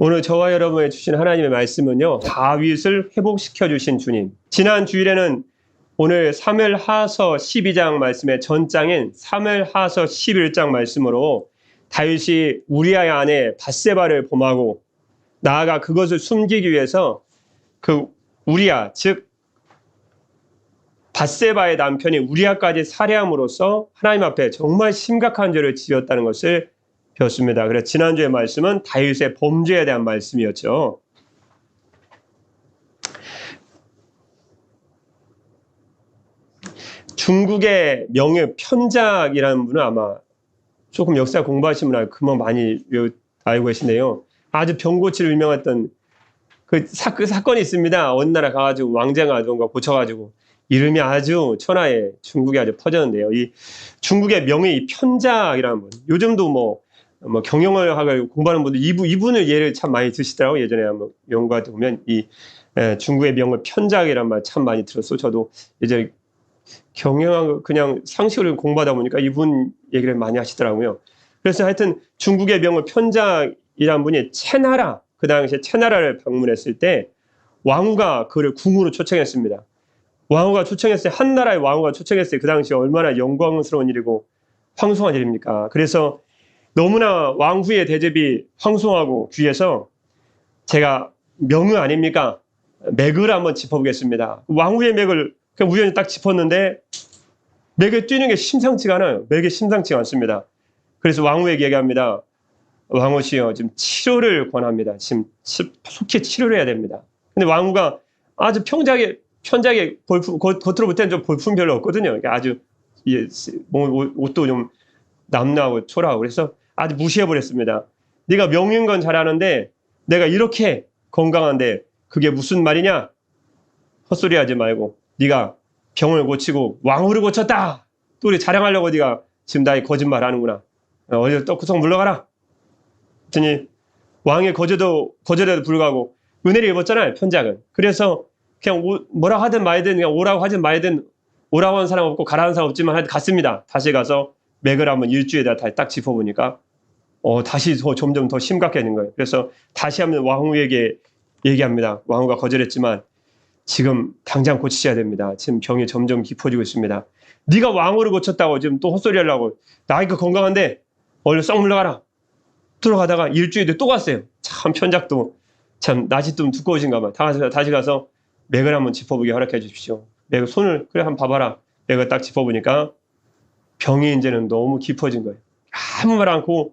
오늘 저와 여러분에게 주신 하나님의 말씀은요, 다윗을 회복시켜 주신 주님. 지난 주일에는 오늘 사무엘하서 12장 말씀의 전장인 사무엘하서 11장 말씀으로 다윗이 우리아의 아내 밧세바를 범하고 나아가 그것을 숨기기 위해서 그 우리아, 즉 밧세바의 남편이 우리아까지 살해함으로써 하나님 앞에 정말 심각한 죄를 지었다는 것을 배웠습니다. 그래서 지난주의 말씀은 다윗의 범죄에 대한 말씀이었죠. 중국의 명예 편작이라는 분은 아마 조금 역사 공부하신 분은 그만 많이 알고 계신데요. 아주 병고치로 유명했던 그 사건이 있습니다. 어느 나라 가가지고 왕자가 뭔가 고쳐가지고 이름이 아주 천하에 중국에 아주 퍼졌는데요. 이 중국의 명예 편작이라는 분, 요즘도 뭐 경영을 하고 공부하는 분들 이분을 예를 참 많이 드시더라고요. 예전에 한번 연구할 때 보면 중국의 명예 편작이란 말 참 많이 들었어요. 저도 예전에 경영하고 그냥 상식을 공부하다 보니까 이분 얘기를 많이 하시더라고요. 그래서 하여튼 중국의 명예 편작이란 분이 채나라, 그 당시에 채나라를 방문했을 때 왕후가 그를 궁으로 초청했습니다. 왕후가 초청했어요. 한 나라의 왕후가 초청했어요. 그 당시에 얼마나 영광스러운 일이고 황송한 일입니까? 그래서 너무나 왕후의 대접이 황송하고 귀해서 제가 명의 아닙니까? 맥을 한번 짚어보겠습니다. 왕후의 맥을 그냥 우연히 딱 짚었는데 맥에 뛰는 게 심상치가 않아요. 맥이 심상치가 않습니다. 그래서 왕후에게 얘기합니다. 왕후시여, 지금 치료를 권합니다. 지금 속히 치료를 해야 됩니다. 근데 왕후가 아주 편작에 겉으로 볼 때는 좀 볼품 별로 없거든요. 아주 옷도 좀 남나고 초라하고 그래서 아주 무시해버렸습니다. 네가 명인 건 잘하는데 내가 이렇게 건강한데 그게 무슨 말이냐? 헛소리하지 말고 네가 병을 고치고 왕후를 고쳤다. 또 우리 자랑하려고 네가 지금 나의 거짓말하는구나. 어디서 떡구석 물러가라. 그랬더니 왕의 거제도 불구하고 은혜를 입었잖아요. 편작은. 그래서 그냥 뭐라 하든 말든 그냥 오라고 하든 말든 오라고 하는 사람 없고 가라는 사람 없지만 갔습니다. 다시 가서 맥을 한번 일주에다 딱 짚어보니까 다시 점점 더 심각해지는 거예요. 그래서 다시 한번 왕후에게 얘기합니다. 왕후가 거절했지만 지금 당장 고치셔야 됩니다. 지금 병이 점점 깊어지고 있습니다. 네가 왕후를 고쳤다고 지금 또 헛소리 하려고 나이가 건강한데 얼른 썩 물러가라. 들어가다가 일주일에 또 갔어요. 참 편작도 참 낯이 좀 두꺼우신가 봐. 다시 가서 맥을 한번 짚어보게 허락해 주십시오. 맥을 손을 그래 한번 봐봐라. 맥을 딱 짚어보니까 병이 이제는 너무 깊어진 거예요. 아무 말 않고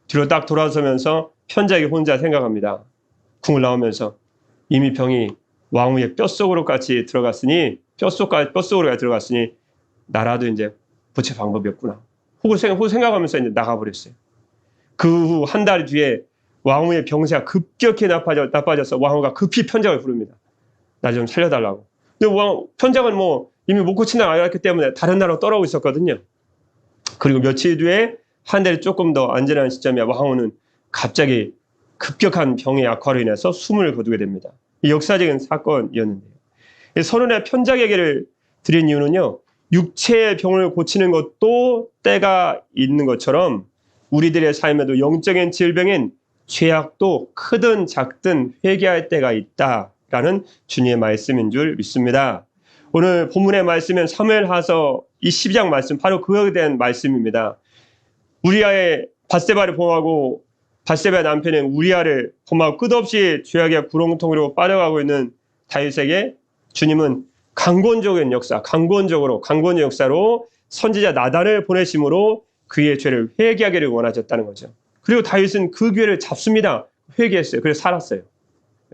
뒤로 딱 돌아서면서 편작이 혼자 생각합니다. 궁을 나오면서 이미 병이 왕후의 뼛속으로까지 들어갔으니 뼛속으로 들어갔으니 나라도 이제 고칠 방법이 없구나. 혹을 생각하면서 이제 나가버렸어요. 그 후 한 달 뒤에 왕후의 병세가 급격히 나빠져서 왕후가 급히 편작을 부릅니다. 나 좀 살려달라고. 근데 편작은 이미 못 고친다고 알았기 때문에 다른 나라로 떠나고 있었거든요. 그리고 며칠 뒤에 한 달이 조금 더 안전한 시점에 왕후는 갑자기 급격한 병의 악화로 인해서 숨을 거두게 됩니다. 이 역사적인 사건이었는데요. 서론의 편작 얘기를 드린 이유는요. 육체의 병을 고치는 것도 때가 있는 것처럼 우리들의 삶에도 영적인 질병인 죄악도 크든 작든 회개할 때가 있다라는 주님의 말씀인 줄 믿습니다. 오늘 본문의 말씀은 사무엘하서 이 12장 말씀, 바로 그거에 대한 말씀입니다. 우리아의 밧세바를 범하고 밧세바의 남편인 우리아를 범하고 끝없이 죄악의 구렁텅이로 빠져가고 있는 다윗에게 주님은 강권적인 역사로 선지자 나단을 보내심으로 그의 죄를 회개하기를 원하셨다는 거죠. 그리고 다윗은 그 기회를 잡습니다. 회개했어요. 그래서 살았어요.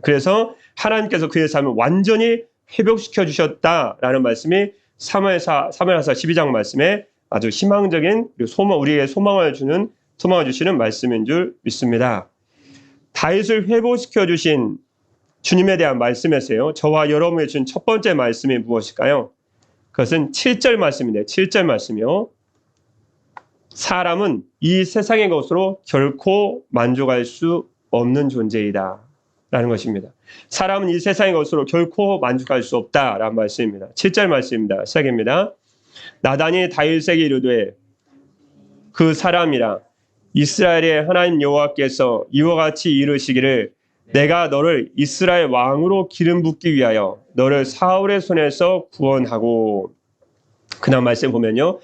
그래서 하나님께서 그의 삶을 완전히 회복시켜 주셨다라는 말씀이 사무엘하서 12장 말씀에 아주 희망적인 그리고 우리에게 소망을 주시는 말씀인 줄 믿습니다. 다윗을 회복시켜 주신 주님에 대한 말씀에서요. 저와 여러분에게 준 첫 번째 말씀이 무엇일까요? 그것은 7절 말씀인데요. 7절 말씀이요. 사람은 이 세상의 것으로 결코 만족할 수 없는 존재이다 라는 것입니다. 사람은 이 세상의 것으로 결코 만족할 수 없다라는 말씀입니다. 7절 말씀입니다. 시작입니다. 나단이 다윗에게 이르되 그 사람이라 이스라엘의 하나님 여호와께서 이와 같이 이르시기를 내가 너를 이스라엘 왕으로 기름 붓기 위하여 너를 사울의 손에서 구원하고. 그다음 말씀 보면요.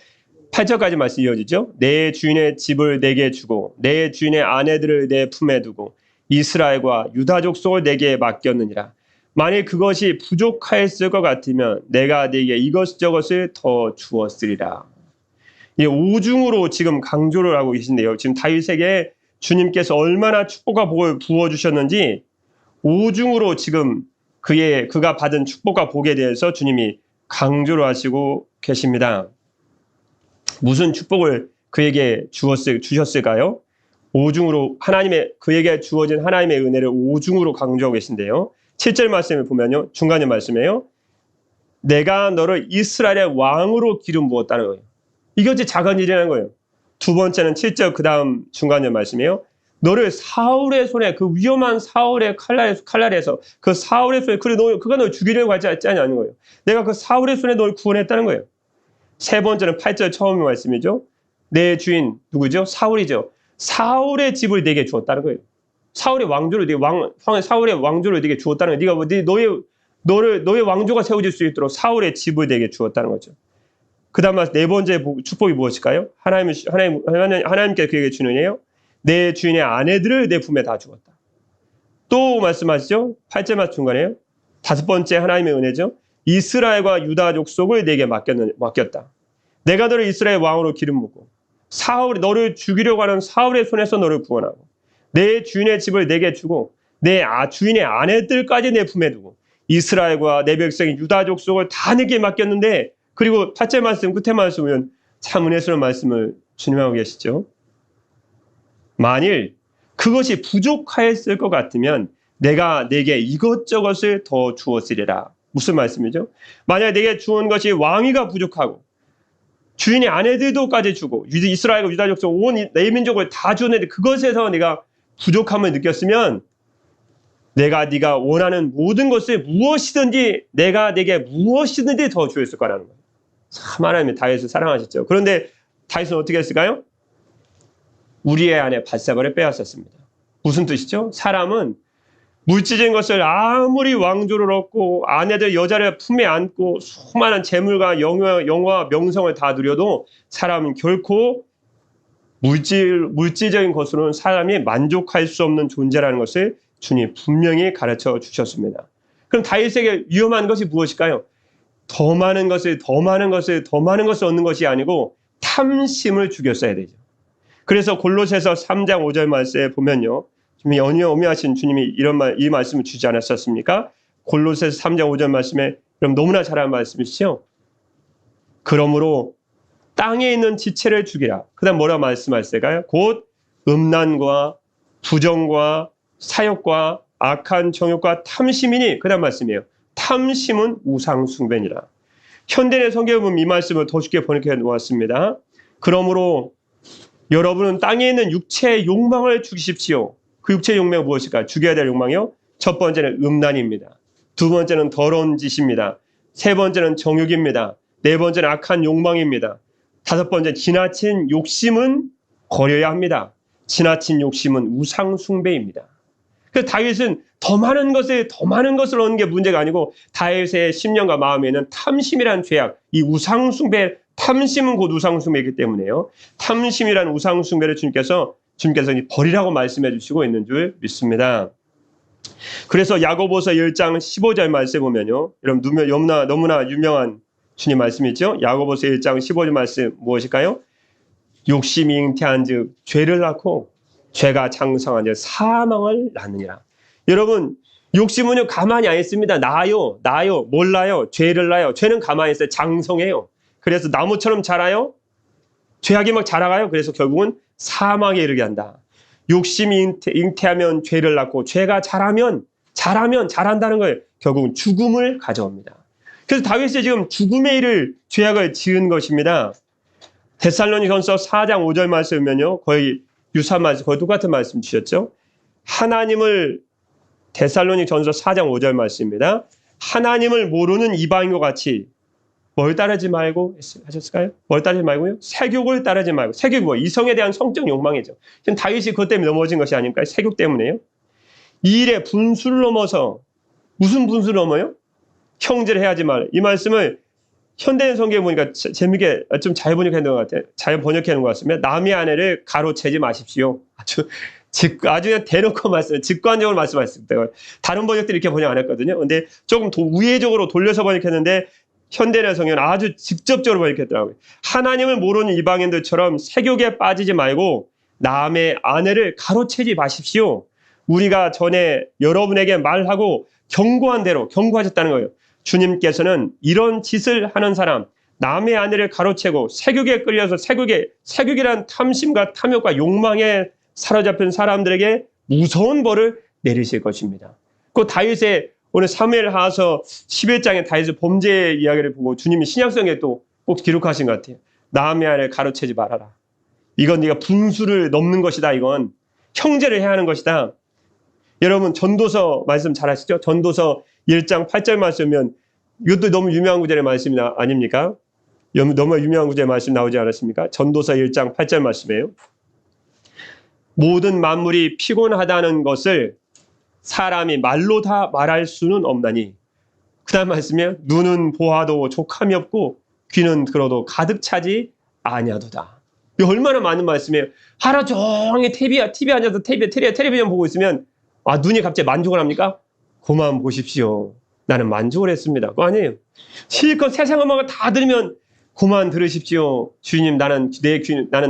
8절까지 말씀 이어지죠. 내 주인의 집을 내게 주고 내 주인의 아내들을 내 품에 두고 이스라엘과 유다 족속을 내게 맡겼느니라. 만일 그것이 부족하였을 것 같으면 내가 네게 이것저것을 더 주었으리라. 이 오중으로 지금 강조를 하고 계신데요. 지금 다윗에게 주님께서 얼마나 축복과 복을 부어주셨는지 오중으로 지금 그가 받은 축복과 복에 대해서 주님이 강조를 하시고 계십니다. 무슨 축복을 그에게 주셨을까요? 오중으로 그에게 주어진 하나님의 은혜를 오중으로 강조하고 계신데요. 7절 말씀을 보면요. 중간의 말씀이에요. 내가 너를 이스라엘의 왕으로 기름 부었다는 거예요. 이것이 작은 일이라는 거예요. 두 번째는 7절 그 다음 중간의 말씀이에요. 너를 사울의 손에 그 위험한 사울의 칼날에서 그 사울의 손에 그가 널 죽이려고 하지 않는 거예요. 내가 그 사울의 손에 널 구원했다는 거예요. 세 번째는 8절 처음의 말씀이죠. 내 주인 누구죠? 사울이죠. 사울의 집을 내게 주었다는 거예요. 사울의 왕조를 내게 주었다는 거예요. 너의 왕조가 세워질 수 있도록 사울의 집을 내게 주었다는 거죠. 그 다음 네 번째 축복이 무엇일까요? 하나님께 그에게 주느니요. 내 주인의 아내들을 내 품에 다 주었다. 또 말씀하시죠. 8절 말씀 중간에요. 다섯 번째 하나님의 은혜죠. 이스라엘과 유다 족속을 내게 맡겼다. 내가 너를 이스라엘 왕으로 기름 붓고 너를 죽이려고 하는 사울의 손에서 너를 구원하고 내 주인의 집을 내게 주고 내 주인의 아내들까지 내 품에 두고 이스라엘과 내 백성인 유다 족속을 다 내게 맡겼는데 그리고 8절 말씀 끝에 말씀은 참 은혜스러운 말씀을 주님 하고 계시죠. 만일 그것이 부족하였을 것 같으면 내가 내게 이것저것을 더 주었으리라. 무슨 말씀이죠? 만약 내게 주은 것이 왕위가 부족하고 주인의 아내들도까지 주고 이스라엘과 유다 족속 온 내 민족을 다 주었는데 그것에서 내가 부족함을 느꼈으면 네가 원하는 모든 것을 무엇이든지 내가 내게 무엇이든지 더 주었을 거라는 거예요. 참 하나님이 다윗을 사랑하셨죠. 그런데 다윗은 어떻게 했을까요? 우리의 아내 밧세바를 빼앗았습니다. 무슨 뜻이죠? 사람은 물질적인 것을 아무리 왕조를 얻고 아내들 여자를 품에 안고 수많은 재물과 영화 명성을 다 누려도 사람은 결코 물질적인 것으로는 사람이 만족할 수 없는 존재라는 것을 주님 분명히 가르쳐 주셨습니다. 그럼 다윗에게 위험한 것이 무엇일까요? 더 많은 것을 얻는 것이 아니고 탐심을 죽였어야 되죠. 그래서 골로새서 3장 5절 말씀에 보면요. 지금 연이어미하신 주님이 이 말씀을 주지 않았었습니까? 골로새서 3장 5절 말씀에 그럼 너무나 잘 아는 말씀이시죠? 그러므로 땅에 있는 지체를 죽이라. 그 다음 뭐라 말씀하실까요? 곧 음란과 부정과 사욕과 악한 정욕과 탐심이니 그 다음 말씀이에요. 탐심은 우상숭배니라. 현대의 성경에 보면 이 말씀을 더 쉽게 번역해 놓았습니다. 그러므로 여러분은 땅에 있는 육체의 욕망을 죽이십시오. 그 육체의 욕망은 무엇일까요? 죽여야 될 욕망이요. 첫 번째는 음란입니다. 두 번째는 더러운 짓입니다. 세 번째는 정욕입니다. 네 번째는 악한 욕망입니다. 다섯 번째 지나친 욕심은 버려야 합니다. 지나친 욕심은 우상 숭배입니다. 그래서 다윗은 더 많은 것을 얻는 게 문제가 아니고 다윗의 심령과 마음에는 탐심이라는 죄악, 이 우상 숭배, 탐심은 곧 우상 숭배이기 때문에요. 탐심이라는 우상 숭배를 주님께서 버리라고 말씀해 주시고 있는 줄 믿습니다. 그래서 야고보서 1장 15절 말씀 보면요. 여러분 너무나 유명한 주님 말씀이죠. 야고보서 1장 15절 말씀 무엇일까요? 욕심이 잉태한 즉 죄를 낳고 죄가 장성한 즉 사망을 낳느니라. 여러분 욕심은요 가만히 안 있습니다. 나요 몰라요. 죄를 낳아요. 죄는 가만히 있어요. 장성해요. 그래서 나무처럼 자라요. 죄악이 막 자라가요. 그래서 결국은 사망에 이르게 한다. 욕심이 잉태하면 죄를 낳고 죄가 자란다는 거예요. 결국은 죽음을 가져옵니다. 그래서 다윗이 지금 죽음의 일을 죄악을 지은 것입니다. 데살로니가전서 4장 5절 말씀이면요. 거의 유사한 말씀, 거의 똑같은 말씀 주셨죠. 데살로니가전서 4장 5절 말씀입니다. 하나님을 모르는 이방인과 같이 뭘 따르지 말고 하셨을까요? 뭘 따르지 말고요? 세욕을 따르지 말고. 세욕이 뭐? 이성에 대한 성적 욕망이죠. 지금 다윗이 그것 때문에 넘어진 것이 아닙니까? 세욕 때문에요. 이 일에 분수를 넘어서 무슨 분수를 넘어요? 형제를 해야지 말. 이 말씀을 현대인 성경에 보니까 재미있게 좀 잘 번역하는 것 같아요. 잘 번역하는 것 같습니다. 남의 아내를 가로채지 마십시오. 아주 그냥 대놓고 말씀, 직관적으로 말씀하셨습니다. 다른 번역들이 이렇게 번역 안 했거든요. 근데 조금 우회적으로 돌려서 번역했는데 현대인 성경은 아주 직접적으로 번역했더라고요. 하나님을 모르는 이방인들처럼 세욕에 빠지지 말고 남의 아내를 가로채지 마십시오. 우리가 전에 여러분에게 말하고 경고한 대로 경고하셨다는 거예요. 주님께서는 이런 짓을 하는 사람, 남의 아내를 가로채고 세욕에 끌려서 세욕이란 탐심과 탐욕과 욕망에 사로잡힌 사람들에게 무서운 벌을 내리실 것입니다. 그 다윗의 오늘 사무엘하서 11장의 다윗의 범죄 이야기를 보고 주님이 신약성에 또 꼭 기록하신 것 같아요. 남의 아내를 가로채지 말아라. 이건 네가 분수를 넘는 것이다. 이건 형제를 해야 하는 것이다. 여러분 전도서 말씀 잘 아시죠? 전도서 1장 8절 말씀이면 이것도 너무 유명한 구절의 말씀이 아닙니까? 너무 유명한 구절의 말씀 나오지 않았습니까? 전도서 1장 8절 말씀이에요. 모든 만물이 피곤하다는 것을 사람이 말로 다 말할 수는 없나니. 그 다음 말씀이에요. 눈은 보아도 족함이 없고 귀는 들어도 가득 차지 아니하도다. 이 얼마나 많은 말씀이에요. 하루 종일 TV 앉아서 텔레비전 보고 있으면 눈이 갑자기 만족을 합니까? 그만 보십시오. 나는 만족을 했습니다. 그거 아니에요. 실컷 세상 음악을 다 들으면 그만 들으십시오. 주님, 나는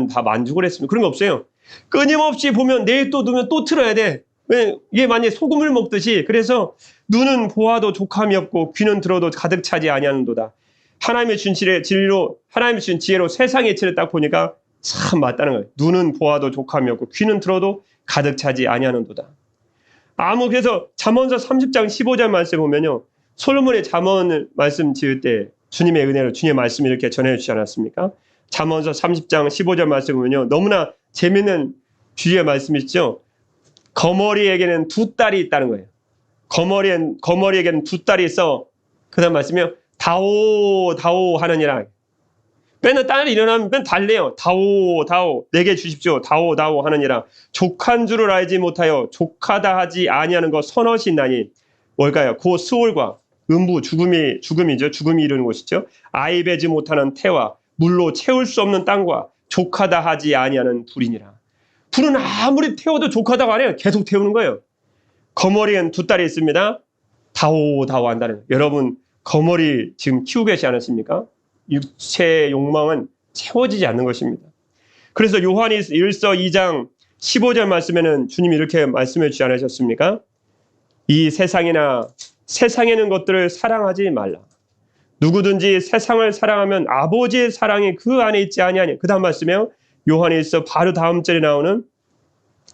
다 만족을 했습니다. 그런 거 없어요. 끊임없이 보면 내일 또 두면 또 틀어야 돼. 왜? 이게 만약에 소금을 먹듯이. 그래서 눈은 보아도 족함이 없고 귀는 들어도 가득 차지 아니하는도다. 하나님의 준 지혜로 세상의 이치를 딱 보니까 참 맞다는 거예요. 눈은 보아도 족함이 없고 귀는 들어도 가득 차지 아니하는도다. 그래서 잠언서 30장 15절 말씀 보면요. 솔로몬의 잠언을 말씀 지을 때 주님의 은혜로 주님의 말씀을 이렇게 전해주지 않았습니까? 잠언서 30장 15절 말씀 보면요. 너무나 재미있는 주의 말씀이죠. 거머리에게는 두 딸이 있다는 거예요. 거머리에게는 두 딸이 있어. 그 다음 말씀이요. 다오 하느니라. 맨날 딸이 일어나면 맨날 달래요. 다오 내게 주십시오. 다오 하느니라. 족한 줄을 알지 못하여 족하다 하지 아니하는 것 서너시 있나니. 뭘까요? 고 스올과 음부 죽음이죠. 죽음이 이르는 곳이죠. 아이 배지 못하는 태와 물로 채울 수 없는 땅과 족하다 하지 아니하는 불이니라. 불은 아무리 태워도 족하다고 안 해요. 계속 태우는 거예요. 거머리엔 두 딸이 있습니다. 다오 한다는 거예요. 여러분 거머리 지금 키우고 계시지 않으십니까? 육체의 욕망은 채워지지 않는 것입니다. 그래서 요한이 1서 2장 15절 말씀에는 주님이 이렇게 말씀해 주지 않으셨습니까? 이 세상에 있는 것들을 사랑하지 말라. 누구든지 세상을 사랑하면 아버지의 사랑이 그 안에 있지 아니하니. 그 다음 말씀이에요. 요한이 있어 바로 다음 절에 나오는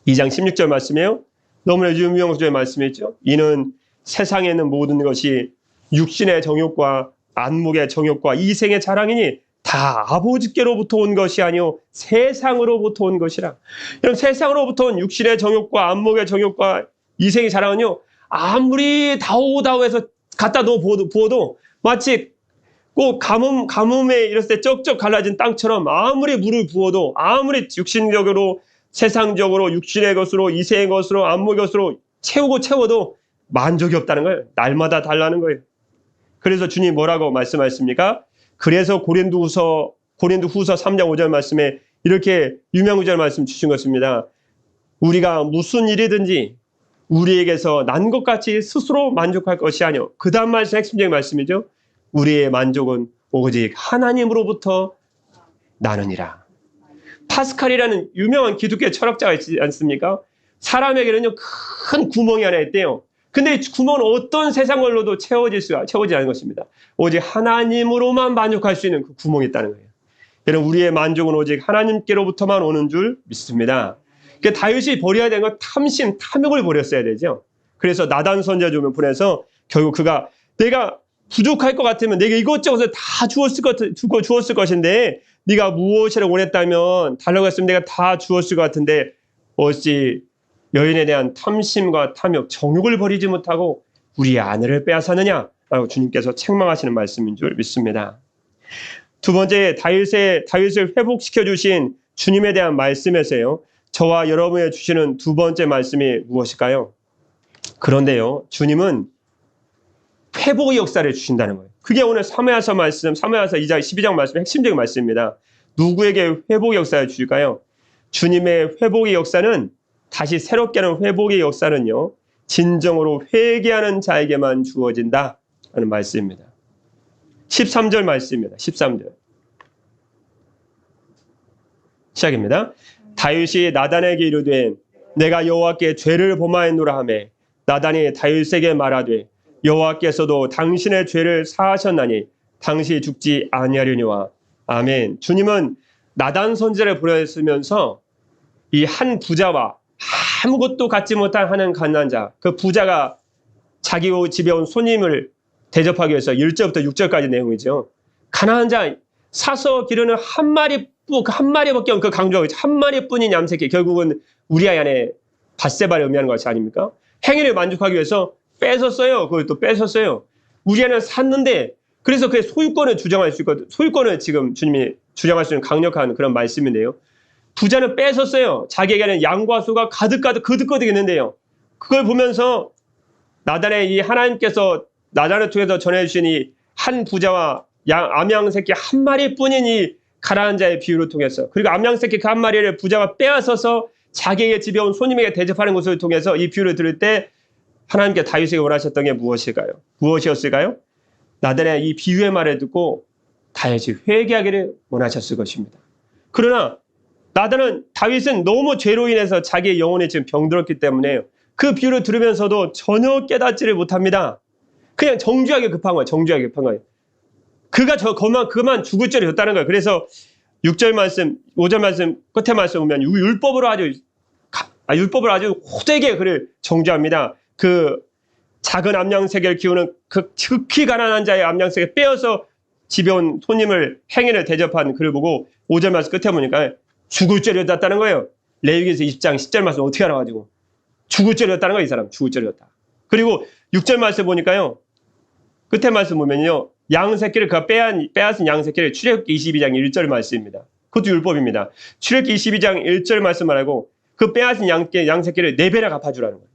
2장 16절 말씀이에요. 너무나 유명한 말씀이죠. 이는 세상에 있는 모든 것이 육신의 정욕과 안목의 정욕과 이생의 자랑이니 다 아버지께로부터 온 것이 아니요 세상으로부터 온 것이라. 이런 세상으로부터 온 육신의 정욕과 안목의 정욕과 이생의 자랑은요. 아무리 다오해서 갖다 넣어 부어도 마치 꼭 가뭄에 이랬을 때 쩍쩍 갈라진 땅처럼 아무리 물을 부어도 아무리 육신적으로 세상적으로 육신의 것으로 이생의 것으로 안목의 것으로 채워도 만족이 없다는 거예요. 날마다 달라는 거예요. 그래서 주님이 뭐라고 말씀하십니까? 그래서 고린도후서 3장 5절 말씀에 이렇게 유명 구절 말씀 주신 것입니다. 우리가 무슨 일이든지 우리에게서 난 것 같이 스스로 만족할 것이 아니요. 그 다음 말씀 핵심적인 말씀이죠. 우리의 만족은 오직 하나님으로부터 나느니라. 파스칼이라는 유명한 기독교 철학자가 있지 않습니까? 사람에게는요 큰 구멍이 하나 있대요. 근데 이 구멍은 어떤 세상 걸로도 채워지지 않은 것입니다. 오직 하나님으로만 만족할 수 있는 그 구멍이 있다는 거예요. 여러분 우리의 만족은 오직 하나님께로부터만 오는 줄 믿습니다. 그러니까 다윗이 버려야 되는 건 탐심, 탐욕을 버렸어야 되죠. 그래서 나단 선지자 주면 보내서 결국 그가 내가 부족할 것 같으면 내가 이것저것을 다 주었을 것인데 네가 무엇이라고 원했다면 달라고 했으면 내가 다 주었을 것 같은데 어찌 여인에 대한 탐심과 탐욕, 정욕을 버리지 못하고 우리의 아내를 빼앗았느냐라고 주님께서 책망하시는 말씀인 줄 믿습니다. 두 번째, 다윗을 회복시켜 주신 주님에 대한 말씀에서요. 저와 여러분에 주시는 두 번째 말씀이 무엇일까요? 그런데요, 주님은 회복의 역사를 주신다는 거예요. 그게 오늘 사무엘서 2장 12장 말씀의 핵심적인 말씀입니다. 누구에게 회복의 역사를 주실까요? 주님의 회복의 역사는, 다시 새롭게 하는 회복의 역사는요, 진정으로 회개하는 자에게만 주어진다 하는 말씀입니다. 13절 말씀입니다. 13절 시작입니다. 다윗이 나단에게 이르되 내가 여호와께 죄를 범하였노라 하매 나단이 다윗에게 말하되 여호와께서도 당신의 죄를 사하셨나니 당시 죽지 아니하려니와. 아멘. 주님은 나단 선지자를 보내시면서 이 한 부자와 아무것도 갖지 못한 하는 가난한 자, 그 부자가 자기 집에 온 손님을 대접하기 위해서 1절부터 6절까지 내용이죠. 가난한 자 사서 기르는 한 마리밖에 없는, 그 강조하고 있죠. 한 마리뿐인 얌새끼, 결국은 우리아의 아내 밧세바를 의미하는 것이 아닙니까? 행위를 만족하기 위해서 뺏었어요. 그걸 또 뺏었어요. 우리아는 샀는데, 그래서 그의 소유권을 주장할 수 있거든요. 소유권을 지금 주님이 주장할 수 있는 강력한 그런 말씀인데요. 부자는 뺏었어요. 자기에게는 양과 소가 거듭거듭 있는데요. 그걸 보면서 나단의 이 하나님께서 나단을 통해서 전해주신 이 한 부자와 암양 새끼 한 마리뿐인 이 가난한 자의 비유를 통해서, 그리고 암양 새끼 그 한 마리를 부자가 빼앗아서 자기에게 집에 온 손님에게 대접하는 것을 통해서 이 비유를 들을 때 하나님께 다윗에게 원하셨던 게 무엇이었을까요? 나단의 이 비유의 말을 듣고 다윗이 회개하기를 원하셨을 것입니다. 그러나 다윗은 너무 죄로 인해서 자기의 영혼이 지금 병들었기 때문에 그 비유를 들으면서도 전혀 깨닫지를 못합니다. 그냥 정죄하기 급한 거예요. 그만 죽을 죄를 졌다는 거예요. 그래서 6절 말씀, 5절 말씀, 끝에 말씀 보면 율법으로 아주 호되게 그를 정죄합니다. 그 작은 암양새를 키우는 그 극히 가난한 자의 암양새를 빼어서 집에 온 손님을 행인을 대접한 그를 보고 5절 말씀 끝에 보니까 죽을 죄를 졌다는 거예요. 레위기에서 20장 10절 말씀 어떻게 알아가지고 죽을 죄를 졌다는 거예요. 이 사람 죽을 죄를 졌다. 그리고 6절 말씀 보니까요, 끝에 말씀 보면요, 양새끼를 그가 빼앗은 양새끼를 출애굽기 22장 1절 말씀입니다. 그것도 율법입니다. 출애굽기 22장 1절 말씀 말하고 그 빼앗은 양새끼를 4배나 갚아주라는 거예요.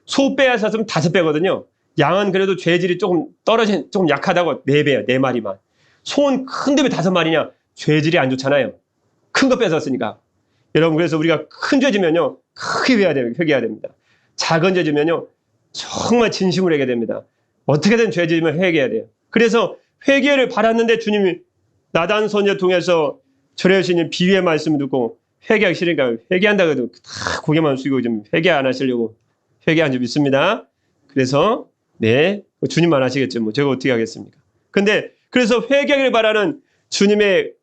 소 빼앗았으면 5배거든요. 양은 그래도 죄질이 조금 약하다고 4배야, 4마리만. 소는 큰데 왜 5마리냐? 죄질이 안 좋잖아요. 큰 거 뺏었으니까. 여러분, 그래서 우리가 큰 죄 지면요, 크게 회개해야 됩니다. 작은 죄 지면요, 정말 진심으로 회개해야 됩니다. 어떻게든 죄 지면 회개해야 돼요. 그래서 회개를 바랐는데 주님이 나단 선지자 통해서 전해주신 비유의 말씀을 듣고 회개하기 싫으니까 회개한다고 해도 다 고개만 숙이고 좀 회개 안 하시려고 회개한 줄 믿습니다. 그래서 주님만 아시겠죠. 뭐 제가 어떻게 하겠습니까? 근데 그래서 회개하기를 바라는 주님의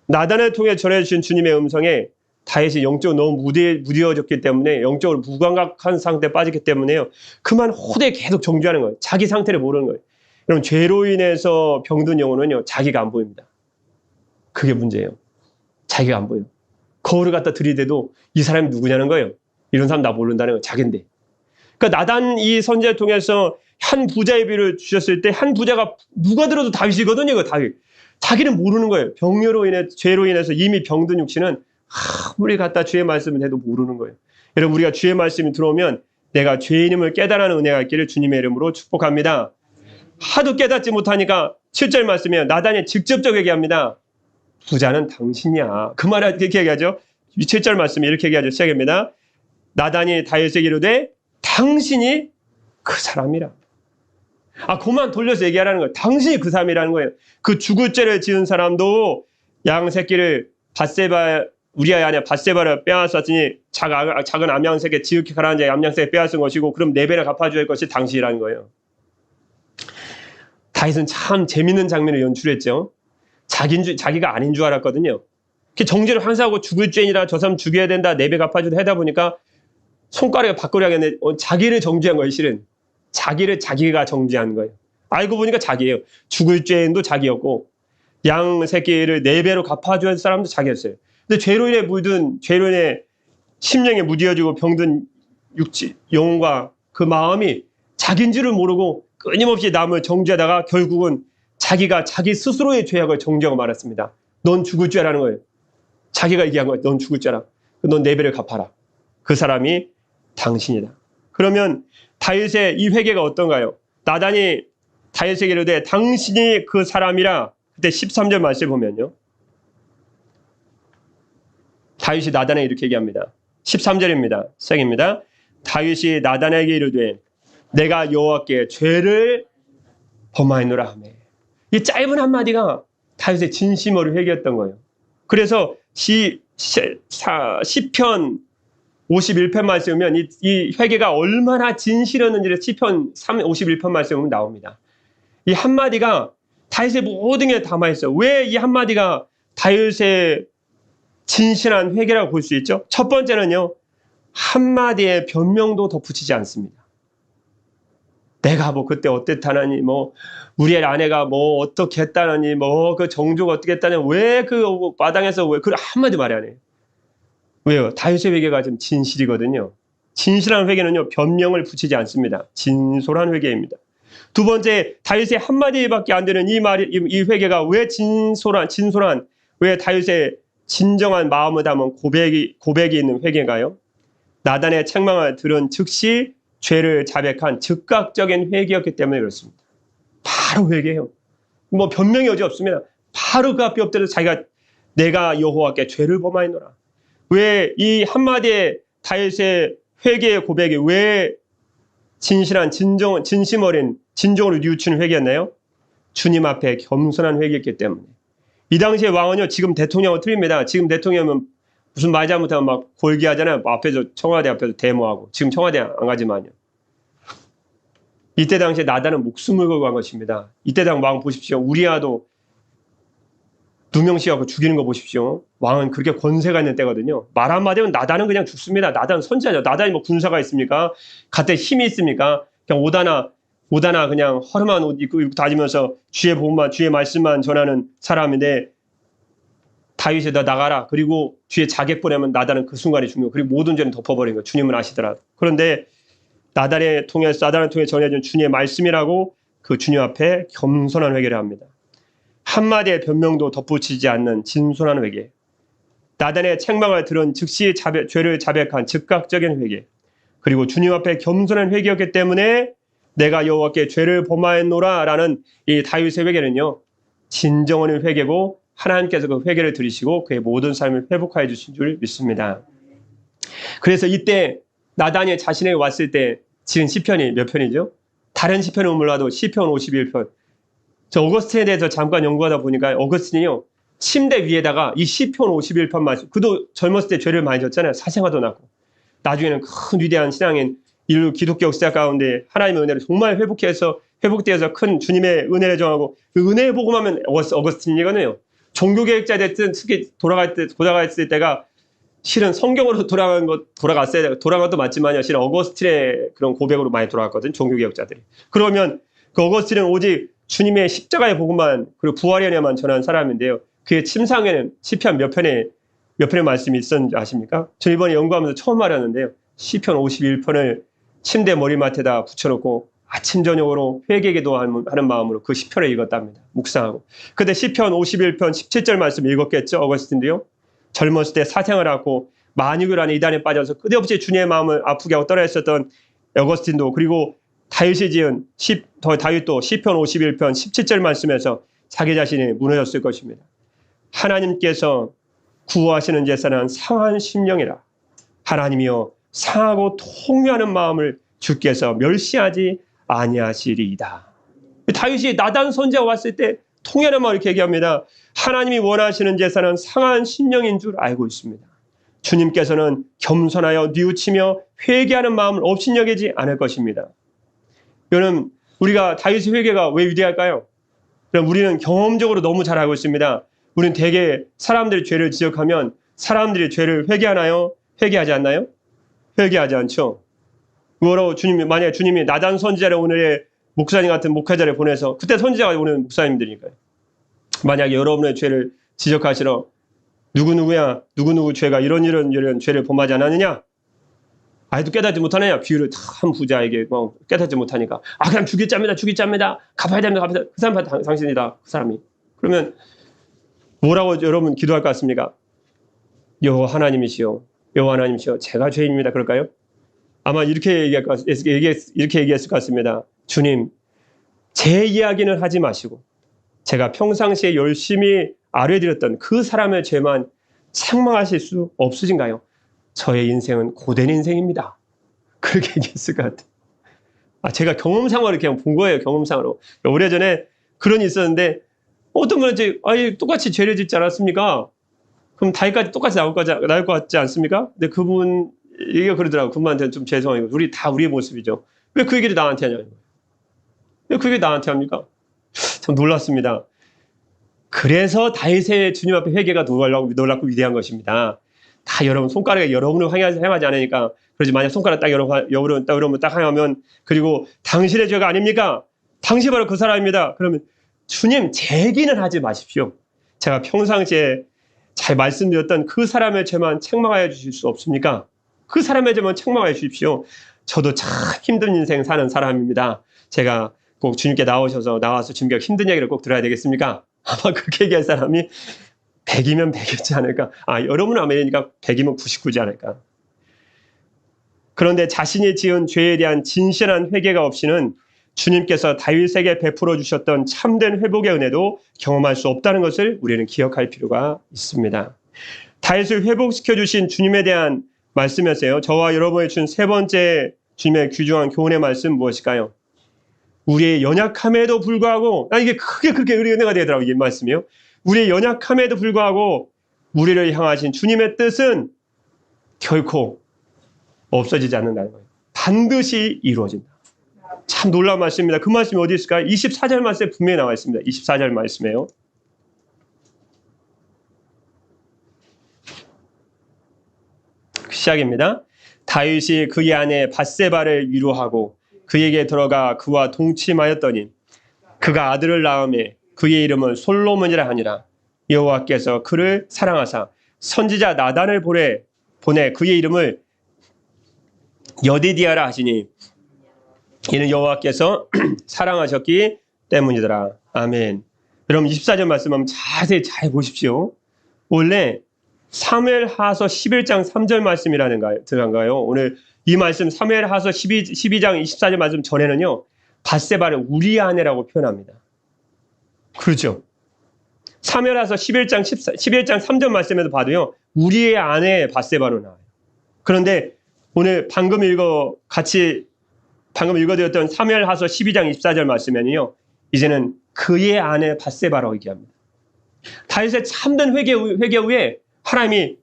나단을 통해 전해주신 주님의 음성에 다윗이 영적으로 너무 무뎌졌기 때문에, 영적으로 무감각한 상태에 빠졌기 때문에요, 그만 호되게 계속 정죄하는 거예요. 자기 상태를 모르는 거예요. 여러분, 죄로 인해서 병든 영혼은요, 자기가 안 보입니다. 그게 문제예요. 자기가 안 보여요. 거울을 갖다 들이대도 이 사람이 누구냐는 거예요. 이런 사람 나 모른다는 거예요. 자기인데. 그러니까 나단 이 선지자를 통해서 한 부자의 비유를 주셨을 때 한 부자가 누가 들어도 다윗이거든요. 그 다윗. 자기는 모르는 거예요. 죄로 인해서 이미 병든 육신은 아무리 갖다 주의 말씀을 해도 모르는 거예요. 여러분, 우리가 주의 말씀이 들어오면 내가 죄인임을 깨달아는 은혜가 있기를 주님의 이름으로 축복합니다. 하도 깨닫지 못하니까 7절 말씀이에요. 나단이 직접적으로 얘기합니다. 부자는 당신이야. 그 말을 이렇게 얘기하죠. 7절 말씀이 이렇게 얘기하죠. 시작입니다. 나단이 다윗에게 이르되 당신이 그 사람이라. 그만 돌려서 얘기하라는 거예요. 당신이 그 사람이라는 거예요. 그 죽을 죄를 지은 사람도 양새끼를 우리아의 아내 밧세바를 빼앗았으니 작은 암양새끼, 지극히 가난한 자의 암양새끼 빼앗은 것이고, 그럼 4배나 갚아줄 것이 당신이라는 거예요. 다윗은 참 재밌는 장면을 연출했죠. 자기가 아닌 줄 알았거든요. 정죄를 항상하고 죽을 죄인이라 저 사람 죽여야 된다, 4배 갚아주다 하다 보니까 손가락에 밖으로 하겠네. 자기를 정죄한 거예요, 실은. 자기가 정죄한 거예요. 알고 보니까 자기예요. 죽을 죄인도 자기였고, 양 새끼를 4배로 갚아줘야 할 사람도 자기였어요. 근데 죄로 인해 심령에 무뎌지고 병든 영혼과 그 마음이 자기인 줄을 모르고 끊임없이 남을 정죄하다가 결국은 자기가 자기 스스로의 죄악을 정죄하고 말했습니다. 넌 죽을 줄 알라는 거예요. 자기가 얘기한 거예요. 넌 죽을 줄 알아. 넌 내 배를 갚아라. 그 사람이 당신이다. 그러면 다윗의 이 회개가 어떤가요? 나단이 다윗에게 이르되 당신이 그 사람이라. 그때 13절 말씀 보면요. 다윗이 나단에게 이렇게 얘기합니다. 13절입니다. 시작입니다. 다윗이 나단에게 이르되 내가 여호와께 죄를 범하였노라 하며. 이 짧은 한마디가 다윗의 진심으로 회개했던 거예요. 그래서 시편 51편 말씀 보면 이 회개가 얼마나 진실했는지를 시편 51편 말씀 보면 나옵니다. 이 한마디가 다윗의 모든 게 담아있어요. 왜 이 한마디가 다윗의 진실한 회개라고 볼 수 있죠? 첫 번째는요, 한마디의 변명도 덧붙이지 않습니다. 내가 뭐 그때 어땠다느니, 뭐 우리 아내가 뭐 어떻게 했다느니, 뭐 그 정조가 어떻게 했다느니, 왜 그 마당에서 왜 그걸 한마디 말이 안 해요. 왜요? 다윗의 회개가 좀 진실이거든요. 진실한 회개는요, 변명을 붙이지 않습니다. 진솔한 회개입니다. 두 번째, 다윗의 한마디밖에 안 되는 이 회개가 왜 진솔한, 왜 다윗의 진정한 마음을 담은 고백이 있는 회개인가요? 나단의 책망을 들은 즉시 죄를 자백한 즉각적인 회개였기 때문에 그렇습니다. 바로 회개해요. 뭐 변명이 어디 없습니다. 바로 그 앞에 엎드려서 자기가 내가 여호와께 죄를 범하였노라. 왜 이 한마디의 다윗의 회개의 고백이 왜 진실한 진심 어린 진정으로 뉘우치는 회개였나요? 주님 앞에 겸손한 회개였기 때문에. 이 당시의 왕은요, 지금 대통령하고 틀립니다. 지금 대통령은 무슨 말 잘못하면 막 골기하잖아요. 앞에서 청와대 앞에서 데모하고. 지금 청와대 안 가지만요. 이때 당시에 나단은 목숨을 걸고 한 것입니다. 이때 당 왕 보십시오. 우리아도 누명씌워서 죽이는 거 보십시오. 왕은 그렇게 권세가 있는 때거든요. 말 한마디 하면 나단은 그냥 죽습니다. 나단은 선지자죠. 나단이 뭐 군사가 있습니까? 갓에 힘이 있습니까? 그냥 오다나 그냥 허름한 옷 입고 다니면서 주의 복음만, 주의 말씀만 전하는 사람인데, 다윗이 너 나가라. 그리고 주의 자객 보내면 나단은 그 순간에 죽는 거. 그리고 모든 죄는 덮어버린 거. 주님은 아시더라. 그런데 나단을 통해 전해준 주님의 말씀이라고 그 주님 앞에 겸손한 회개를 합니다. 한마디의 변명도 덧붙이지 않는 진솔한 회개. 나단의 책망을 들은 즉시 죄를 자백한 즉각적인 회개. 그리고 주님 앞에 겸손한 회개였기 때문에 내가 여호와께 죄를 범하였노라 라는 이 다윗의 회개는요, 진정한 회개고 하나님께서 그 회개를 들으시고 그의 모든 삶을 회복하여 주신 줄 믿습니다. 그래서 이때 나단이 자신에게 왔을 때 지은 시편이 몇 편이죠? 다른 시편은 몰라도 시편 51편. 저 어거스틴에 대해서 잠깐 연구하다 보니까 어거스틴이요, 침대 위에다가 이 시편 51편 말씀, 그도 젊었을 때 죄를 많이 졌잖아요. 사생아도 낳고. 나중에는 큰 위대한 신앙인 인류 기독교 역사 가운데 하나님의 은혜를 정말 회복되어서 큰 주님의 은혜를 정하고 그 은혜에 복음하면 어거스틴이거든요. 종교개혁자 됐든 특히 돌아갔을 때가 실은 성경으로 돌아갔어야 되고, 돌아간 것도 맞지만요, 실은 어거스틴의 그런 고백으로 많이 돌아갔거든, 종교개혁자들이. 그러면 그 어거스틴은 오직 주님의 십자가의 복음만, 그리고 부활의 은혜만 전한 사람인데요. 그의 침상에는 시편 몇 편의 말씀이 있었는지 아십니까? 저 이번에 연구하면서 처음 알았는데요. 시편 51편을 침대 머리맡에다 붙여놓고 아침 저녁으로 회개기도 하는 마음으로 그 시편을 읽었답니다. 묵상하고. 그때 시편 51편 17절 말씀 읽었겠죠, 어거스틴도요. 젊었을 때 사생을 하고 만유교 안에 이단에 빠져서 끝없이 주님의 마음을 아프게 하고 떠나있었던 어거스틴도, 그리고 다윗도 시편 51편 17절 말씀에서 자기 자신이 무너졌을 것입니다. 하나님께서 구하시는 제사는 상한 심령이라. 하나님이여 상하고 통회하는 마음을 주께서 멸시하지 아니하시리이다. 다윗이 나단 선지자가 왔을 때 통회하는 마음을 이렇게 얘기합니다. 하나님이 원하시는 제사는 상한 심령인 줄 알고 있습니다. 주님께서는 겸손하여 뉘우치며 회개하는 마음을 업신여기지 않을 것입니다. 여러분, 우리가 다윗의 회개가 왜 위대할까요? 그럼 우리는 경험적으로 너무 잘 알고 있습니다. 우리는 대개 사람들이 죄를 지적하면 사람들이 죄를 회개하나요? 회개하지 않나요? 회개하지 않죠. 그거로 만약에 주님이 나단 선지자를 오늘의 목사님 같은 목회자를 보내서, 그때 선지자가 오는 목사님들이니까요. 만약에 여러분의 죄를 지적하시러 누구누구 죄가 이런 죄를 범하지 않았느냐? 아직도 깨닫지 못하느냐? 비유를 참 부자에게 깨닫지 못하니까 그냥 죽이짭니다. 갚아야 됩니다. 그 사람 당신이다. 그 사람이. 그러면 뭐라고 여러분 기도할 것 같습니까? 여호와 하나님이시여, 제가 죄인입니다. 그럴까요? 아마 이렇게 얘기했을 것 같습니다. 주님, 제 이야기는 하지 마시고 제가 평상시에 열심히 아뢰드렸던 그 사람의 죄만 책망하실 수 없으신가요? 저의 인생은 고된 인생입니다. 그렇게 얘기했을 것 같아요. 제가 경험상으로 그냥 본 거예요. 경험상으로. 오래전에 그런 일이 있었는데 어떤 분은 똑같이 죄를 짓지 않았습니까? 그럼 다윗까지 똑같이 나올 것 같지 않습니까? 근데 그분 얘기가 그러더라고요. 그분한테는 좀 죄송해요. 우리의 모습이죠. 왜 그 얘기를 나한테 하냐는 거예요. 왜 그 얘기를 나한테 합니까? 참 놀랐습니다. 그래서 다윗의 주님 앞에 회개가 놀랍고 위대한 것입니다. 다 여러분 손가락에 여러분을 향하지 않으니까. 그러지 만약 손가락 딱 여러분 딱 향하면, 그리고 당신의 죄가 아닙니까? 당신 바로 그 사람입니다. 그러면 주님, 제 얘기는 하지 마십시오. 제가 평상시에 잘 말씀드렸던 그 사람의 죄만 책망하여 주실 수 없습니까? 그 사람의 죄만 책망하여 주십시오. 저도 참 힘든 인생 사는 사람입니다. 제가 꼭 주님께 나와서 주님께 힘든 얘기를 꼭 들어야 되겠습니까? 아마 그렇게 얘기할 사람이 100이면 100이었지 않을까? 여러분은 아멘이니까 100이면 99지 않을까? 그런데 자신이 지은 죄에 대한 진실한 회개가 없이는 주님께서 다윗에게 베풀어 주셨던 참된 회복의 은혜도 경험할 수 없다는 것을 우리는 기억할 필요가 있습니다. 다윗을 회복시켜 주신 주님에 대한 말씀이었어요. 저와 여러분이 준 세 번째 주님의 귀중한 교훈의 말씀 무엇일까요? 우리의 연약함에도 불구하고, 이게 크게 그렇게 은혜가 되더라고요. 이 말씀이요. 우리의 연약함에도 불구하고 우리를 향하신 주님의 뜻은 결코 없어지지 않는다는 거예요. 반드시 이루어진다. 참 놀라운 말씀입니다. 그 말씀이 어디 있을까요? 24절 말씀에 분명히 나와 있습니다. 24절 말씀이에요. 시작입니다. 다윗이 그의 아내 밧세바를 위로하고 그에게 들어가 그와 동침하였더니 그가 아들을 낳음에 그의 이름은 솔로몬이라 하니라. 여호와께서 그를 사랑하사 선지자 나단을 보내 그의 이름을 여디디아라 하시니 이는 여호와께서 사랑하셨기 때문이더라. 아멘. 여러분 24절 말씀 한번 자세히 잘 보십시오. 원래 사무엘하서 11장 3절 말씀이라는 들어간가요? 오늘 이 말씀 사무엘하서 12장 24절 말씀 전에는요, 밧세바를 우리의 아내라고 표현합니다. 그렇죠? 사무엘하서 11장 3절 말씀에도 봐도요, 우리의 아내 밧세바로 나와요. 그런데 오늘 방금 읽어드렸던 사무엘하서 12장 24절 말씀에는요, 이제는 그의 아내 밧세바라고 얘기합니다. 다윗의 참된 회개 후에 하나님이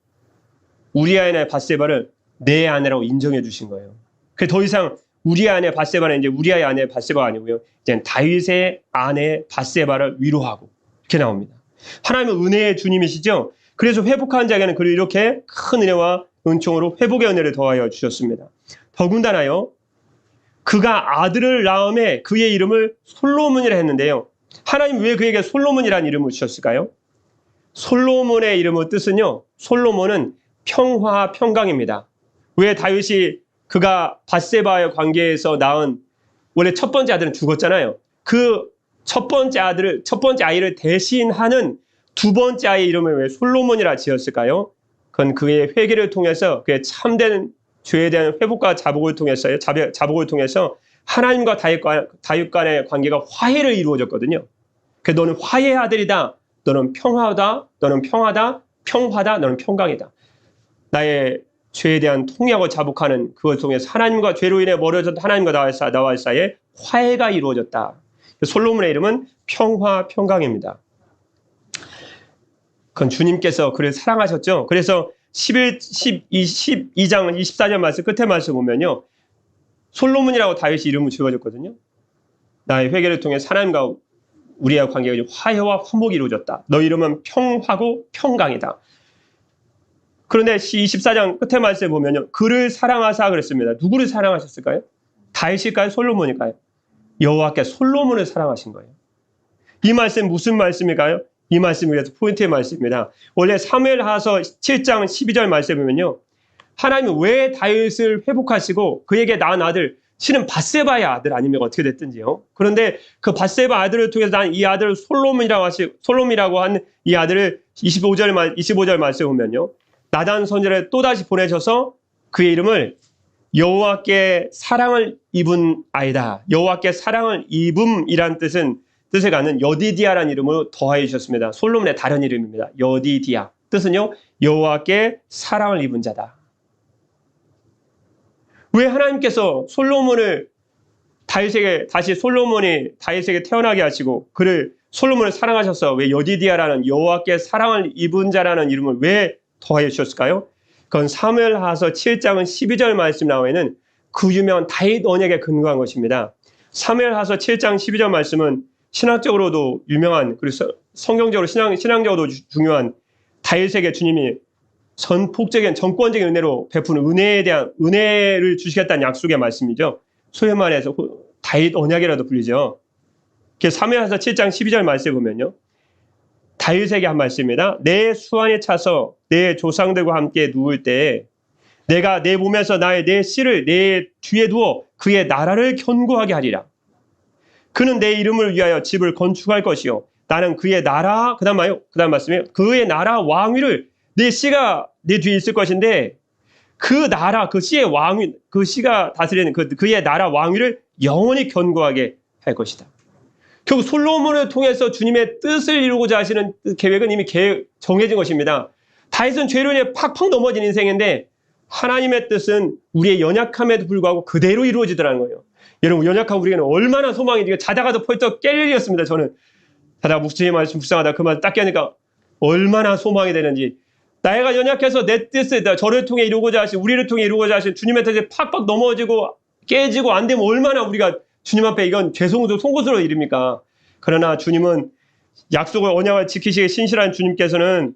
우리의 아내 밧세바를 내 아내라고 인정해 주신 거예요. 그래서 더 이상 우리의 아내 밧세바는 이제 우리의 아내 밧세바가 아니고요, 이제 다윗의 아내 밧세바를 위로하고 이렇게 나옵니다. 하나님은 은혜의 주님이시죠. 그래서 회복한 자에게는 그를 이렇게 큰 은혜와 은총으로 회복의 은혜를 더하여 주셨습니다. 더군다나요, 그가 아들을 낳음에 그의 이름을 솔로몬이라 했는데요. 하나님 왜 그에게 솔로몬이라는 이름을 주셨을까요? 솔로몬의 이름의 뜻은요, 솔로몬은 평화, 평강입니다. 왜 다윗이 그가 밧세바의 관계에서 낳은 원래 첫 번째 아들은 죽었잖아요. 그 첫 번째 아이를 대신하는 두 번째 아이의 이름을 왜 솔로몬이라 지었을까요? 그건 그의 회개를 통해서, 그의 참된 죄에 대한 회복과 자복을 통해서 하나님과 다윗 간의 관계가 화해를 이루어졌거든요. 그래서 너는 화해의 아들이다. 너는 평화다. 너는 평강이다. 나의 죄에 대한 통회하고 자복하는 그것을 통해서 하나님과 죄로 인해 멀어졌던 하나님과 나와 사이에 화해가 이루어졌다. 솔로몬의 이름은 평강입니다. 그건 주님께서 그를 사랑하셨죠. 그래서 12장 24절 말씀 끝에 말씀 보면요, 솔로몬이라고 다윗이 이름을 지어졌거든요. 나의 회개를 통해 하나님과 우리의 관계가 화해와 화목이 이루어졌다. 너 이름은 평화고 평강이다. 그런데 24장 끝에 말씀에 보면요, 그를 사랑하사 그랬습니다. 누구를 사랑하셨을까요? 다윗일까요? 솔로몬일까요? 여호와께 솔로몬을 사랑하신 거예요. 이 말씀 무슨 말씀일까요? 이 말씀이 그래서 포인트의 말씀입니다. 원래 사무엘하서 7장 12절 말씀에 보면요, 하나님은 왜 다윗을 회복하시고 그에게 낳은 아들, 실은 밧세바의 아들 아니면 어떻게 됐든지요. 그런데 그 밧세바 아들을 통해서 난 이 아들을 솔롬이라고 한 이 아들을 25절 말씀에 보면요. 나단 선지자를 또다시 보내셔서 그의 이름을 여호와께 사랑을 입은 아이다. 여호와께 사랑을 입음이란 뜻을 갖는 여디디아라는 이름으로 더하여 주셨습니다. 솔로몬의 다른 이름입니다. 여디디아. 뜻은요. 여호와께 사랑을 입은 자다. 왜 하나님께서 솔로몬이 다윗에게 태어나게 하시고 솔로몬을 사랑하셔서 왜 여디디아라는 여호와께 사랑을 입은 자라는 이름을 왜 더하여 주셨을까요? 그건 사무엘하서 7장은 12절 말씀 나오에는 그 유명한 다윗 언약에 근거한 것입니다. 사무엘하서 7장 12절 말씀은 신학적으로도 유명한, 그리고 성경적으로 신앙적으로도 중요한 다윗에게 주님이 전권적인 은혜로 베푸는 은혜에 대한 은혜를 주시겠다는 약속의 말씀이죠. 소위 말해서 다윗 언약이라도 불리죠. 사무엘하서 7장 12절 말씀에 보면요. 다윗에게 한 말씀입니다. 내 수완에 차서 내 조상들과 함께 누울 때에 내가 내 몸에서 내 씨를 내 뒤에 두어 그의 나라를 견고하게 하리라. 그는 내 이름을 위하여 집을 건축할 것이요. 나는 그의 나라, 그다음 말씀이에요. 그의 나라 왕위를 내 씨가 내 뒤에 있을 것인데 그 나라, 그 씨의 왕위, 그 씨가 다스리는 그의 나라 왕위를 영원히 견고하게 할 것이다. 결국 솔로몬을 통해서 주님의 뜻을 이루고자 하시는 계획은 이미 정해진 것입니다. 다윗은 죄로 인해 팍팍 넘어진 인생인데 하나님의 뜻은 우리의 연약함에도 불구하고 그대로 이루어지더라는 거예요. 여러분, 연약한 우리에게는 얼마나 소망이, 자다가도 펄떡 깰 일이었습니다. 저는 자다가 주님의 말씀 묵상하다 그 말 딱 깨니까 얼마나 소망이 되는지. 나이가 연약해서 내 뜻을 저를 통해 이루고자 하신, 우리를 통해 이루고자 하신 주님의 뜻에 팍팍 넘어지고 깨지고 안 되면 얼마나 우리가 주님 앞에 이건 송구스러운 일입니까? 그러나 주님은 약속을, 언약을 지키시기에 신실한 주님께서는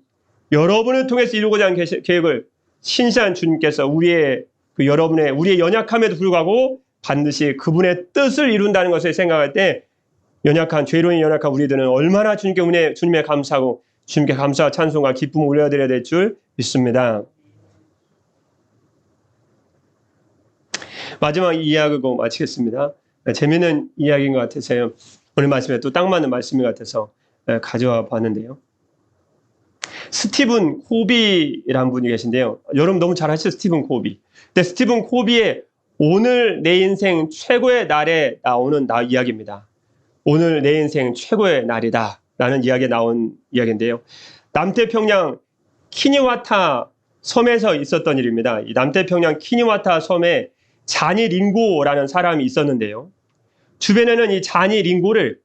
여러분을 통해서 이루고자 하는 계획을 신실한 주님께서 우리의 연약함에도 불구하고 반드시 그분의 뜻을 이룬다는 것을 생각할 때 죄로인 연약한 우리들은 얼마나 주님께 감사하고 주님께 감사와 찬송과 기쁨을 올려드려야 될 줄 믿습니다. 마지막 이야기고 마치겠습니다. 재미있는 이야기인 것 같아서요. 오늘 말씀에 또 딱 맞는 말씀인 것 같아서 가져와 봤는데요. 스티븐 코비라는 분이 계신데요. 여러분 너무 잘 아시죠? 스티븐 코비. 근데 스티븐 코비의 오늘 내 인생 최고의 날에 나오는 이야기입니다. 오늘 내 인생 최고의 날이다 라는 이야기에 나온 이야기인데요. 남태평양 키니와타 섬에서 있었던 일입니다. 이 남태평양 키니와타 섬에 자니 링고라는 사람이 있었는데요. 주변에는 이 자니 링고를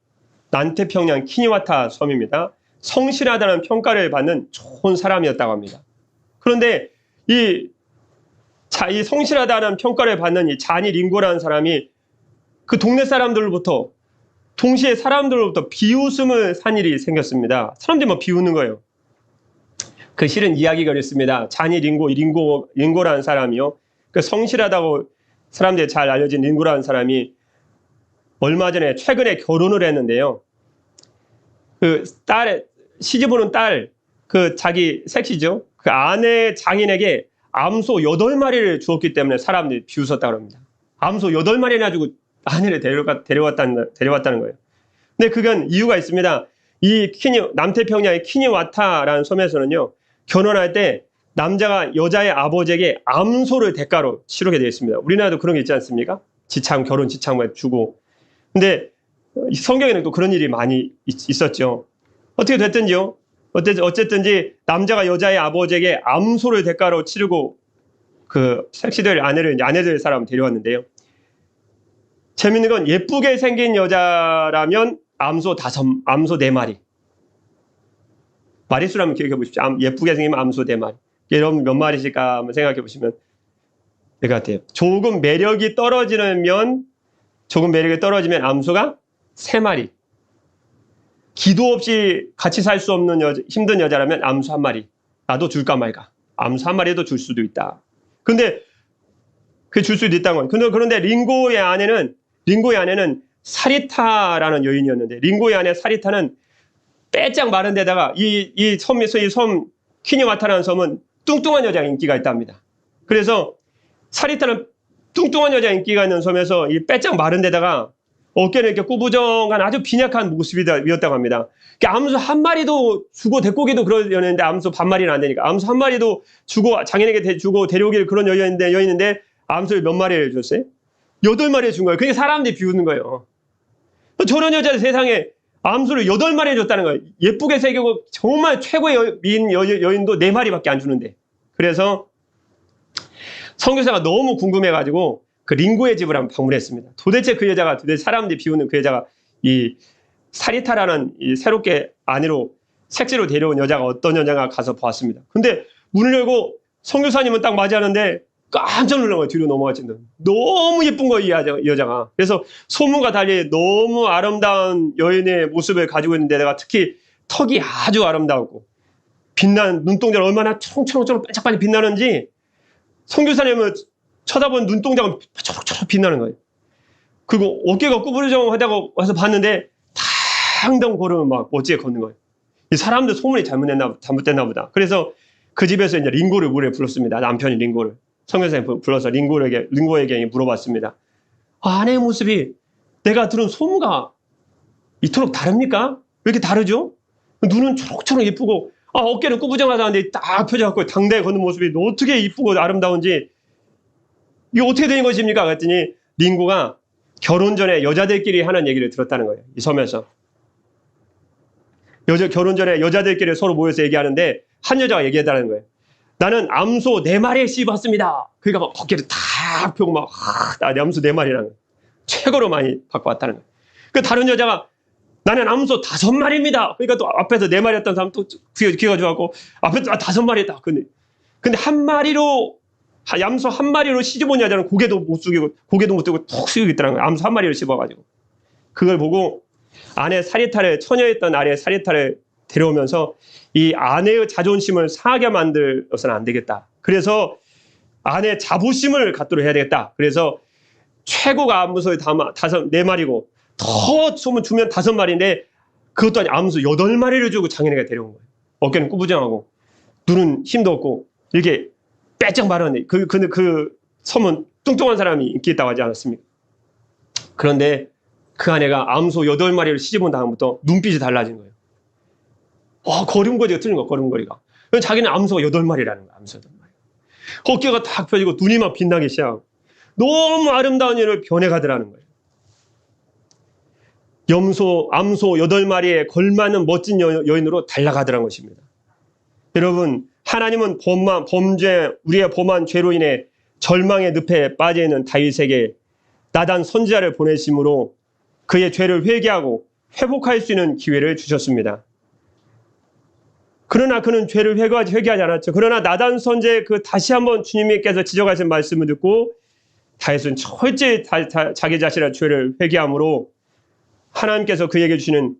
남태평양 키니와타 섬입니다. 성실하다는 평가를 받는 좋은 사람이었다고 합니다. 그런데 이 성실하다는 평가를 받는 이 자니 링고라는 사람이 그 동네 사람들로부터 동시에 사람들로부터 비웃음을 산 일이 생겼습니다. 사람들이 비웃는 거예요. 그 실은 이야기가 그랬습니다. 자니 링고라는 사람이요. 그 성실하다고 사람들이 잘 알려진 링고라는 사람이 얼마 전에 최근에 결혼을 했는데요. 시집 오는 딸, 자기 색시죠. 그 아내 장인에게 암소 8마리를 주었기 때문에 사람들이 비웃었다고 합니다. 암소 8마리나 가지고 아내를 데려왔다는 거예요. 근데 그건 이유가 있습니다. 남태평양의 키니와타라는 섬에서는요, 결혼할 때 남자가 여자의 아버지에게 암소를 대가로 치르게 되어 있습니다. 우리나라도 그런 게 있지 않습니까? 결혼 지참을 주고. 근데 성경에는 또 그런 일이 많이 있었죠. 어떻게 됐든지요. 어쨌든지 남자가 여자의 아버지에게 암소를 대가로 치르고 아내들 사람 데려왔는데요. 재밌는 건 예쁘게 생긴 여자라면 암소 4마리. 마리수를 한번 기억해 보십시오. 예쁘게 생기면 암소 4마리. 여러분 몇 마리실까 한번 생각해 보시면 될 것 같아요. 조금 매력이 떨어지면 암소가 3마리. 기도 없이 같이 살 수 없는 힘든 여자라면 암소 1마리. 나도 줄까 말까. 암소 1마리도 줄 수도 있다. 근데 그 줄 수도 있다는 건. 그런데 링고의 아내는 사리타라는 여인이었는데, 링고의 아내 사리타는 빼짝 마른 데다가 이 섬 키니와타라는 섬은 뚱뚱한 여자가 인기가 있답니다. 그래서 사리타는 뚱뚱한 여자 인기가 있는 섬에서 이 빼짝 마른 데다가 어깨는 이렇게 꾸부정한 아주 빈약한 모습이었다고 합니다. 암소 한 마리도 주고 데리고 오기도 그러려는데 암소 반마리는 안 되니까 암소 한 마리도 주고 장인에게 주고 데려오길 그런 여인인데 암소를 몇 마리를 줬어요? 8마리를 준 거예요. 그게 사람들이 비웃는 거예요. 저런 여자를 세상에 암소를 8마리 줬다는 거예요. 예쁘게 새기고 정말 최고의 미인 여인도 4마리밖에 안 주는데. 그래서 선교사가 너무 궁금해가지고 그 링고의 집을 한번 방문했습니다. 도대체 사람들이 비우는 그 여자가 이 사리타라는 이 새롭게 아내로 색지로 데려온 여자가 어떤 여자가 가서 보았습니다. 근데 문을 열고 선교사님은 딱 맞이하는데 깜짝 놀란 거예요. 뒤로 넘어가진다. 너무 예쁜 거예요, 이 여자가. 그래서 소문과 달리 너무 아름다운 여인의 모습을 가지고 있는데 내가 특히 턱이 아주 아름다웠고 빛나는 눈동자를 얼마나 초롱초롱 반짝반짝 빛나는지 선교사님은 쳐다본 눈동자가 초록초록 빛나는 거예요. 그리고 어깨가 구부러정하다고 와서 봤는데 당당 걸으면 막 멋지게 걷는 거예요. 이 사람들 소문이 잘못됐나 보다. 그래서 그 집에서 이제 링고를 물에 불렀습니다. 남편이 링고를. 선교사님 불러서 링고에게 물어봤습니다. 아내의 모습이 내가 들은 소문과 이토록 다릅니까? 왜 이렇게 다르죠? 눈은 초록초록 예쁘고 어깨는 꾸부정하다는데 딱 펴져갖고 당대에 걷는 모습이 어떻게 이쁘고 아름다운지 이게 어떻게 된 것입니까? 그랬더니 링고가 결혼 전에 여자들끼리 하는 얘기를 들었다는 거예요. 이 섬에서. 결혼 전에 여자들끼리 서로 모여서 얘기하는데 한 여자가 얘기했다는 거예요. 나는 암소 4마리에 씹었습니다. 그러니까 막 어깨를 탁 펴고 막 암소 4마리라는 거예요. 최고로 많이 갖고 왔다는 거예요. 그 다른 여자가 나는 암소 5마리입니다. 그러니까 또 앞에서 4마리였던 사람 또 귀가지고 앞에서 5마리였다. 근데 한 마리로 암소 한 마리로 시집온 여자는 고개도 못 숙이고 톡 숙이고 있더라는 거예요. 암소 한 마리를 씹어가지고. 그걸 보고 처녀였던 아내의 사리타를 데려오면서 이 아내의 자존심을 상하게 만들어서는 안 되겠다. 그래서 아내의 자부심을 갖도록 해야 되겠다. 그래서 최고가 암소 4마리고 더 주면 5마리인데 그것도 아니 암소 8마리를 주고 장인에게 데려온 거예요. 어깨는 꾸부정하고 눈은 힘도 없고 이렇게 빼짝 마르는데 근데 그 섬은 뚱뚱한 사람이 인기 있다고 하지 않았습니까? 그런데 그 아내가 암소 8마리를 시집온 다음부터 눈빛이 달라진 거예요. 걸음걸이가 틀린 거야, 걸음걸이가. 자기는 암소가 8마리라는 거야, 암소 8마리. 어깨가 탁 펴지고 눈이 막 빛나기 시작하고 너무 아름다운 여인을 변해가더라는 거예요. 암소 8마리에 걸맞는 멋진 여인으로 달려가더라는 것입니다. 여러분, 하나님은 우리의 범한 죄로 인해 절망의 늪에 빠져있는 다윗에게 나단 선지자를 보내심으로 그의 죄를 회개하고 회복할 수 있는 기회를 주셨습니다. 그러나 그는 죄를 회개하지 않았죠. 그러나 나단 선지자의 다시 한번 주님께서 지적하신 말씀을 듣고 다윗은 철저히 자기 자신의 죄를 회개함으로 하나님께서 그에게 주시는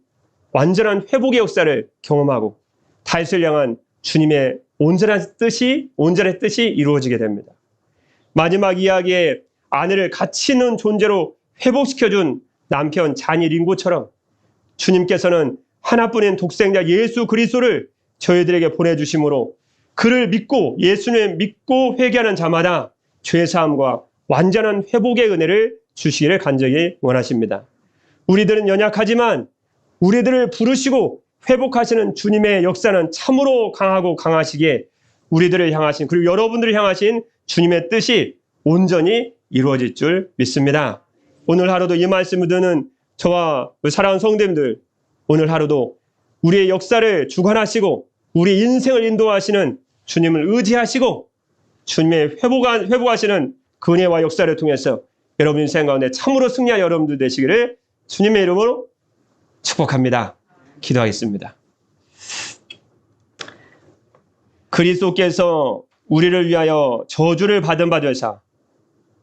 완전한 회복의 역사를 경험하고 다윗을 향한 주님의 온전한 뜻이 이루어지게 됩니다. 마지막 이야기에 아내를 가치 있는 존재로 회복시켜준 남편 자니 링고처럼 주님께서는 하나뿐인 독생자 예수 그리스도를 저희들에게 보내주심으로 그를 믿고 예수님을 믿고 회개하는 자마다 죄사함과 완전한 회복의 은혜를 주시기를 간절히 원하십니다. 우리들은 연약하지만 우리들을 부르시고 회복하시는 주님의 역사는 참으로 강하고 강하시기에 우리들을 향하신 그리고 여러분들을 향하신 주님의 뜻이 온전히 이루어질 줄 믿습니다. 오늘 하루도 이 말씀을 듣는 저와 사랑하는 성도님들 오늘 하루도 우리의 역사를 주관하시고 우리 인생을 인도하시는 주님을 의지하시고 주님의 회복하시는 그 은혜와 역사를 통해서 여러분 인생 가운데 참으로 승리한 여러분들 되시기를 주님의 이름으로 축복합니다. 기도하겠습니다. 그리스도께서 우리를 위하여 저주를 받은 바 되사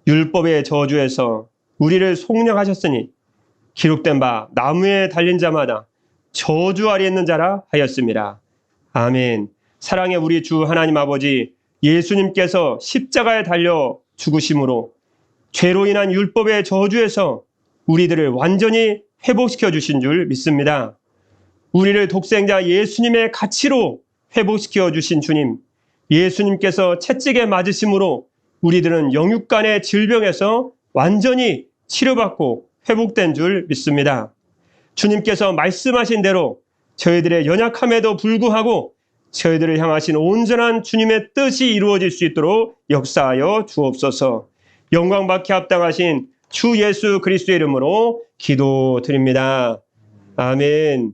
율법의 저주에서 우리를 속량하셨으니 기록된 바 나무에 달린 자마다 저주 아래 있는 자라 하였습니다. 아멘. 사랑의 우리 주 하나님 아버지 예수님께서 십자가에 달려 죽으심으로 죄로 인한 율법의 저주에서 우리들을 완전히 회복시켜 주신 줄 믿습니다. 우리를 독생자 예수님의 가치로 회복시켜 주신 주님, 예수님께서 채찍에 맞으심으로 우리들은 영육간의 질병에서 완전히 치료받고 회복된 줄 믿습니다. 주님께서 말씀하신 대로 저희들의 연약함에도 불구하고 저희들을 향하신 온전한 주님의 뜻이 이루어질 수 있도록 역사하여 주옵소서. 영광받기 합당하신 주 예수 그리스도의 이름으로 기도드립니다. 아멘.